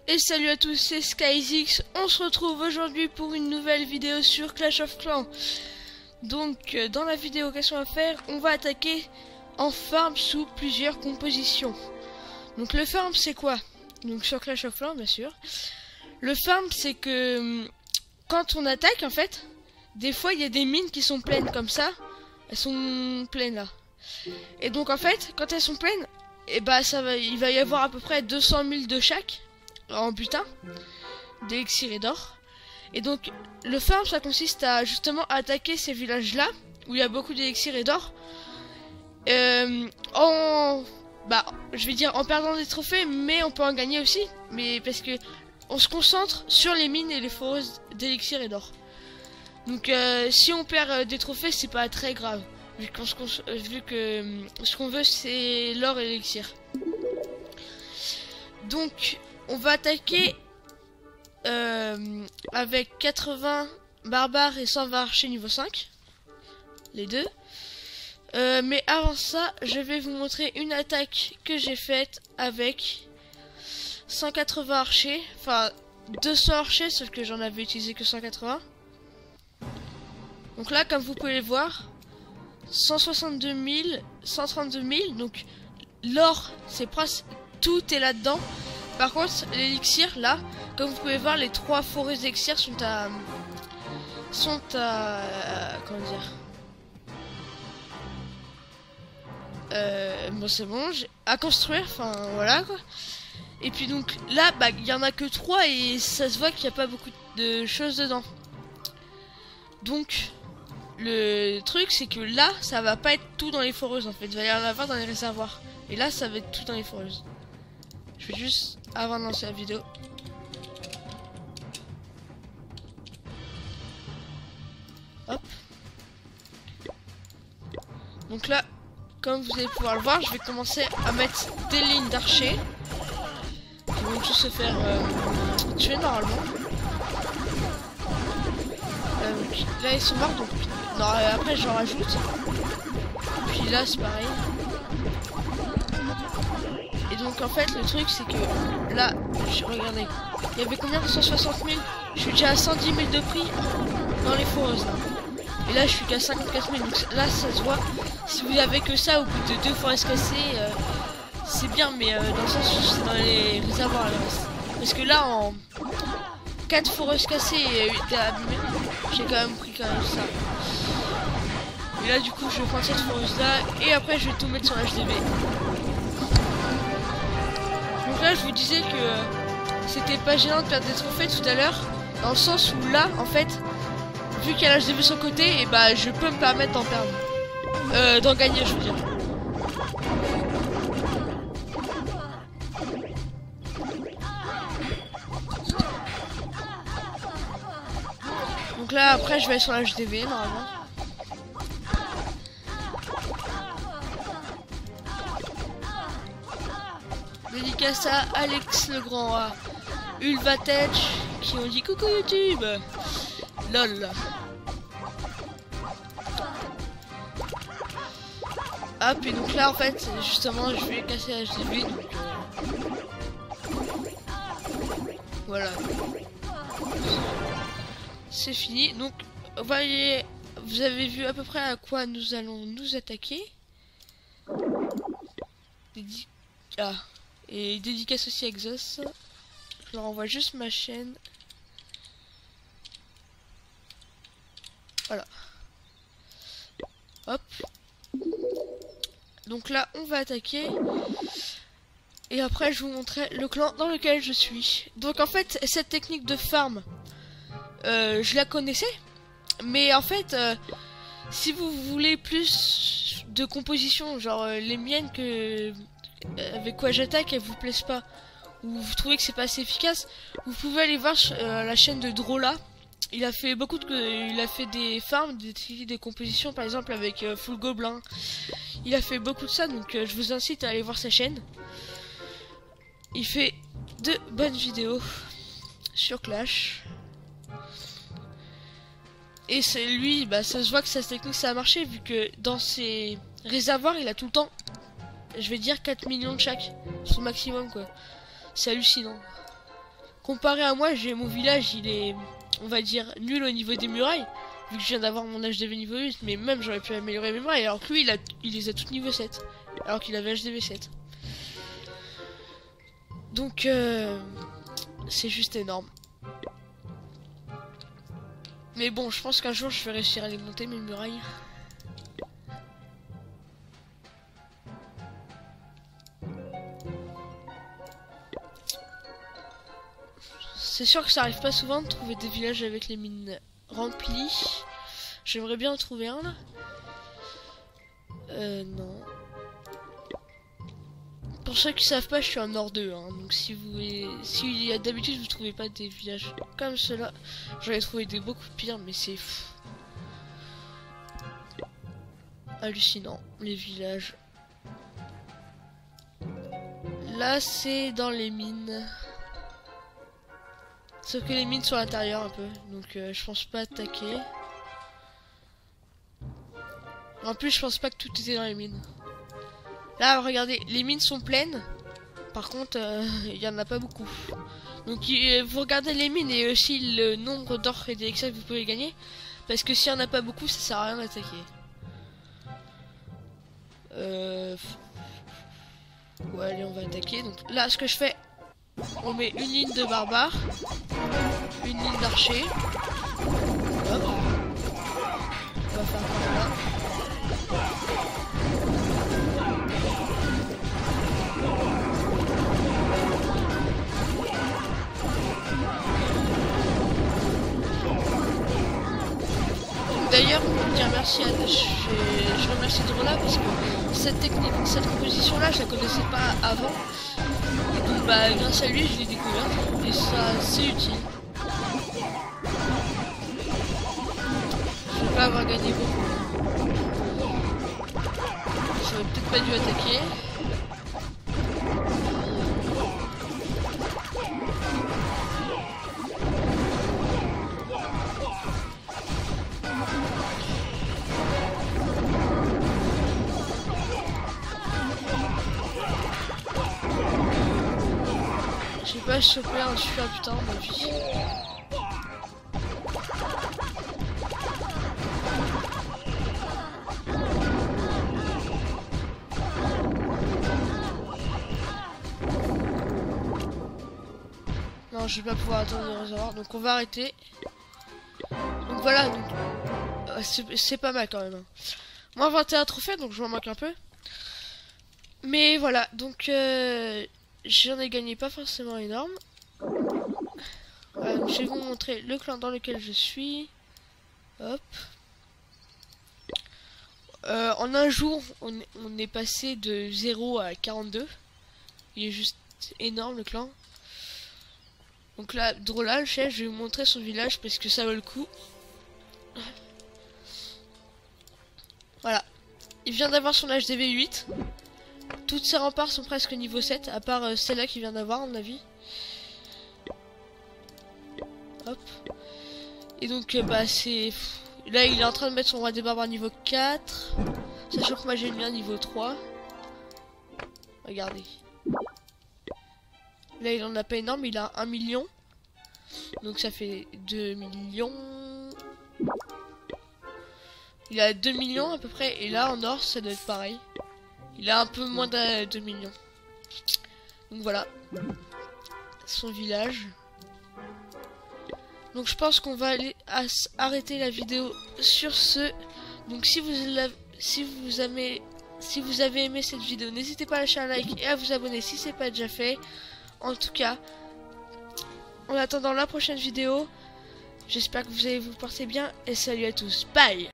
Et salut à tous, c'est SkyZix. On se retrouve aujourd'hui pour une nouvelle vidéo sur Clash of Clans. Donc dans la vidéo qu'est-ce qu'on va faire, on va attaquer en farm sous plusieurs compositions. Donc le farm c'est quoi? Donc sur Clash of Clans bien sûr. Le farm c'est que quand on attaque en fait, des fois il y a des mines qui sont pleines comme ça. Elles sont pleines là. Et donc en fait quand elles sont pleines, et bah il va y avoir à peu près 200 000 de chaque en butin d'élixir et d'or. Et donc le farm ça consiste à justement attaquer ces villages là où il y a beaucoup d'élixir et d'or je vais dire en perdant des trophées, mais on peut en gagner aussi, mais parce que on se concentre sur les mines et les foreuses d'élixir et d'or. Donc si on perd des trophées c'est pas très grave vu que ce qu'on veut c'est l'or et l'élixir. Donc on va attaquer avec 80 barbares et 120 archers niveau 5. Les deux. Mais avant ça, je vais vous montrer une attaque que j'ai faite avec 180 archers. Enfin, 200 archers, sauf que j'en avais utilisé que 180. Donc là, comme vous pouvez le voir, 162 000, 132 000. Donc l'or, c'est presque tout est là-dedans. Par contre, l'élixir, là, comme vous pouvez voir, les 3 forêts d'élixir sont à comment dire, bon c'est bon, à construire, enfin voilà quoi. Et puis donc là, il y en a que 3 et ça se voit qu'il n'y a pas beaucoup de choses dedans. Donc le truc c'est que là, ça va pas être tout dans les foreuses en fait, il va y en avoir dans les réservoirs. Et là, ça va être tout dans les foreuses. Je vais juste, avant de lancer la vidéo, hop. Donc là, comme vous allez pouvoir le voir, je vais commencer à mettre des lignes d'archers qui vont tous se faire tuer normalement. Là ils sont morts, donc non, après j'en rajoute. Puis là c'est pareil. Et donc en fait le truc c'est que là, regardez, il y avait combien de 160 000? Je suis déjà à 110 000 de prix dans les foreuses là. Et là je suis qu'à 54 000, donc là ça se voit. Si vous avez que ça au bout de 2 forêts cassées, c'est bien, mais dans le sens où c'est dans les réservoirs le reste. Parce que là en 4 foreuses cassées et abîmées, j'ai quand même pris ça. Et là du coup je vais prendre cette foreuse là et après je vais tout mettre sur HDV. Donc là je vous disais que c'était pas gênant de perdre des trophées tout à l'heure, dans le sens où là en fait, vu qu'il y a l'HDV sur le côté, et bah je peux me permettre d'en perdre. D'en gagner je veux dire. Donc là après je vais aller sur la HDV normalement. Dédicace à Alex Legrand, à Ulvatech qui ont dit coucou YouTube. Lol. Hop, et donc là en fait justement je vais casser la HDV, donc voilà, c'est fini. Donc voyez, vous avez vu à peu près à quoi nous allons nous attaquer. Et dédicace aussi à Exos. Je leur envoie juste ma chaîne. Voilà. Hop. Donc là, on va attaquer. Et après, je vous montrerai le clan dans lequel je suis. Donc en fait, cette technique de farm, je la connaissais. Mais en fait, si vous voulez plus de composition, genre les miennes avec quoi j'attaque, elles vous plaisent pas, ou vous trouvez que c'est pas assez efficace, vous pouvez aller voir la chaîne de Drola. Il a fait des farms, des compositions par exemple avec Full Gobelin. Il a fait beaucoup de ça, donc je vous incite à aller voir sa chaîne. Il fait de bonnes vidéos sur Clash. Et c'est lui, ça se voit que sa technique ça a marché, vu que dans ses réservoirs il a tout le temps, je vais dire 4 millions de chaque, son maximum quoi. C'est hallucinant. comparé à moi, j'ai mon village, il est, on va dire, nul au niveau des murailles. Vu que je viens d'avoir mon HDV niveau 8, mais même j'aurais pu améliorer mes murailles. Alors que lui, il les a toutes niveau 7. Alors qu'il avait HDV 7. Donc, c'est juste énorme. Mais bon, je pense qu'un jour, je vais réussir à les monter, mes murailles. C'est sûr que ça arrive pas souvent de trouver des villages avec les mines remplies. J'aimerais bien en trouver un là. Non. Pour ceux qui savent pas, je suis en Nord 2. Hein, donc si d'habitude vous trouvez pas des villages comme cela, j'en ai trouvé des beaucoup pires, mais c'est fou. Hallucinant, les villages. Là, c'est dans les mines. Sauf que les mines sont à l'intérieur un peu, donc je pense pas attaquer. En plus, je pense pas que tout était dans les mines. Là, regardez, les mines sont pleines. Par contre, il y en a pas beaucoup. Donc, vous regardez les mines et aussi le nombre d'or et d'élixir que vous pouvez gagner. Parce que s'il y en a pas beaucoup, ça sert à rien d'attaquer. Ouais, allez, on va attaquer. Donc là, ce que je fais, on met une ligne de barbares, une ligne d'archers. Hop. On va faire comme là. D'ailleurs, pour dire merci à je remercie Drola parce que cette technique, cette composition là, je la connaissais pas avant. Et donc bah grâce à lui, je l'ai découverte et ça c'est utile. Je vais pas avoir gagné beaucoup. J'aurais peut-être pas dû attaquer. J'ai pas chopé un super butin de ma vie. Non, je vais pas pouvoir attendre de recevoir, donc on va arrêter. Donc voilà, c'est pas mal quand même. Moi 21 trophées, donc je m'en manque un peu. Mais voilà, donc j'en ai gagné pas forcément énorme. Voilà, donc je vais vous montrer le clan dans lequel je suis. Hop. En un jour, on est passé de 0 à 42. Il est juste énorme le clan. Donc là, Drola, le chef, je vais vous montrer son village parce que ça vaut le coup. Voilà. Il vient d'avoir son HDV 8. Toutes ses remparts sont presque niveau 7, à part celle-là qu'il vient d'avoir, à mon avis. Hop. Et donc, bah, c'est... Là, il est en train de mettre son roi des barbares niveau 4. Sachant que moi, j'ai le mien niveau 3. Regardez. Là, il en a pas énorme, il a 1 million. Donc, ça fait 2 millions. Il a 2 millions à peu près. Et là, en or, ça doit être pareil. Il a un peu moins de 2 millions. Donc voilà. Son village. Donc je pense qu'on va aller arrêter la vidéo sur ce. Donc si vous avez aimé cette vidéo, n'hésitez pas à lâcher un like et à vous abonner si c'est pas déjà fait. En tout cas, en attendant la prochaine vidéo, j'espère que vous allez vous porter bien et salut à tous. Bye!